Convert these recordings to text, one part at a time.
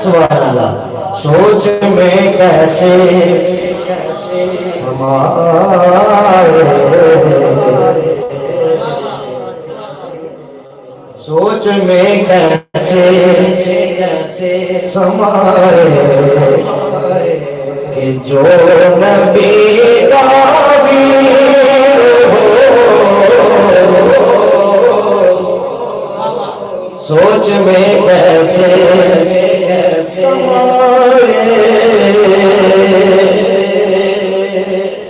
सुभान अल्लाह। सोच में कैसे समाए, सोच में कैसे समाए कि जो नबी का वीर हो, सोच में कैसे समाए,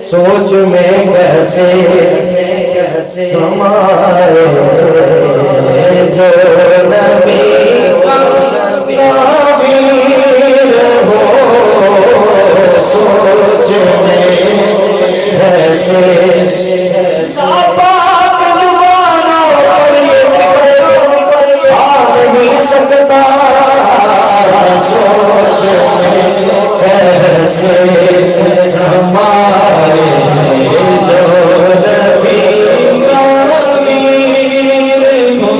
सोच में कैसे समाए जो नबी का वीर हो, सोच में कैसे नापाक जुबानों पर ये आ नहीं सकता, सोच में कैसे समाए जो नबी का वीर हो,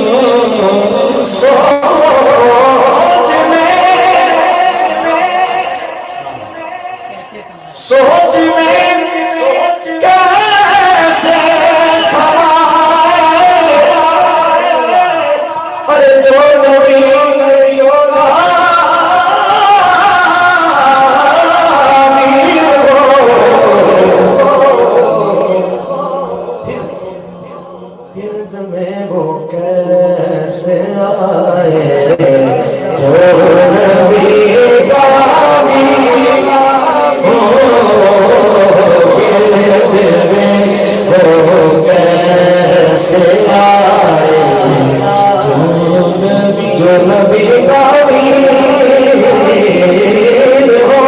सोच में कैसे समाए, अरे जो नबी में वो कैसे आए जो नबी का वीर हो, दिल में वो कैसे आए जो नबी का वीर हो।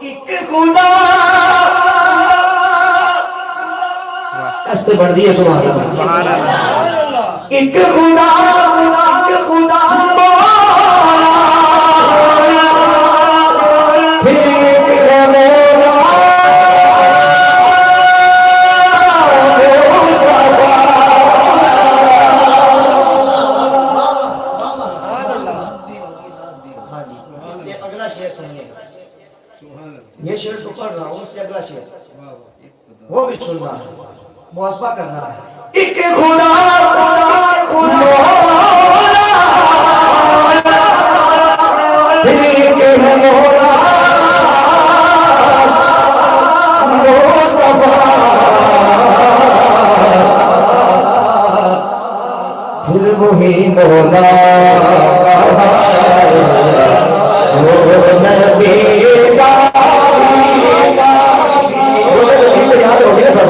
एक खुदा बढ़ दिए सुभान अल्लाह। एक खुदा फिर एक है मौला मुस्तफा। इससे अगला शेर सुनिए, ये शेर तो पढ़ रहा हूँ, इससे अगला शेर वो भी सुनना है, मुआसबा करना है। एक खुदा एक है मौला मुस्तफा, फिर वही मौला जो नबी का याद हो गया सब,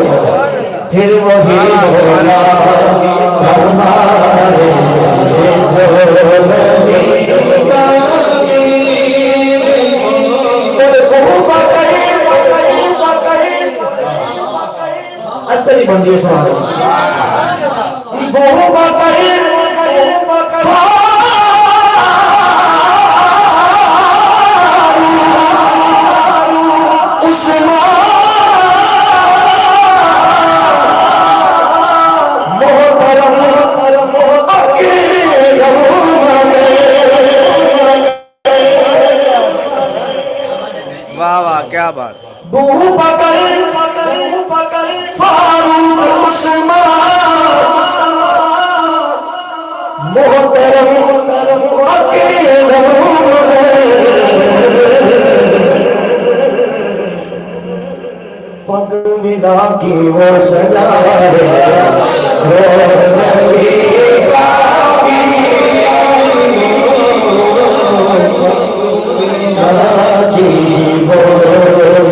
फिर वही मौला हमारे जो नबी का वीर अस्करी बंदिए सवाल बहु बकरीर वाह वाह क्या बात। बहु बकर फारूक उस्मान मोहतरम पग मिला की वो सजा है जो नबी का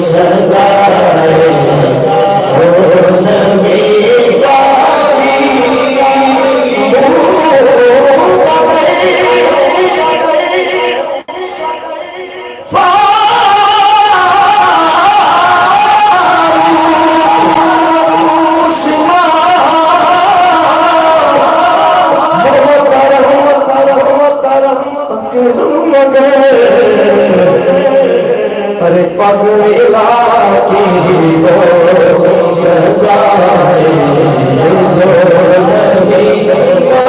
सजा है जो नबी का अरे पग मिला की वो सजा है जो नबी का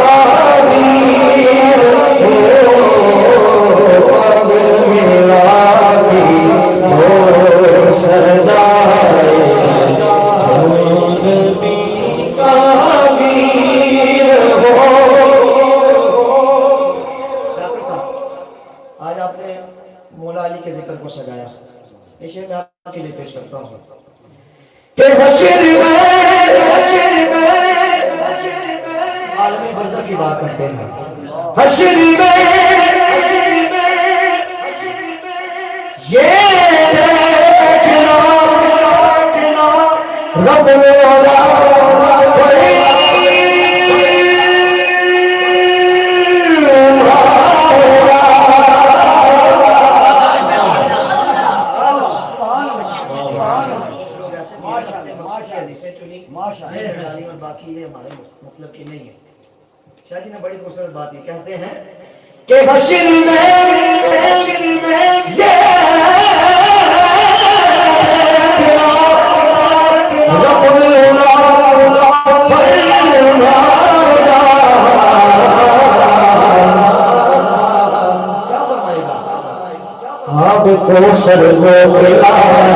ये शेर मैं आपके लिए पेश करता हूँ कि हश्र में आलमी बरज़ख की बात करते हैं। हश्र में ये देखना रब वाला और बाकी ये हमारे मतलब की नहीं है। शाह जी ने बड़ी खूबसूरत बात ये कहते हैं कि हश्र में ये आपको सरसों